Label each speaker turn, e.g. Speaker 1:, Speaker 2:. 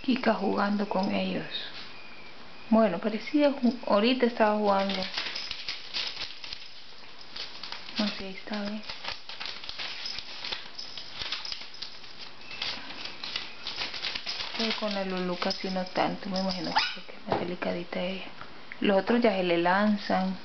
Speaker 1: Kika jugando con ellos. Bueno, parecía ahorita estaba jugando. No sé, ahí está bien. Pero con la Lulu casi no tanto, me imagino que porque es más delicadita ella. Los otros ya se le lanzan.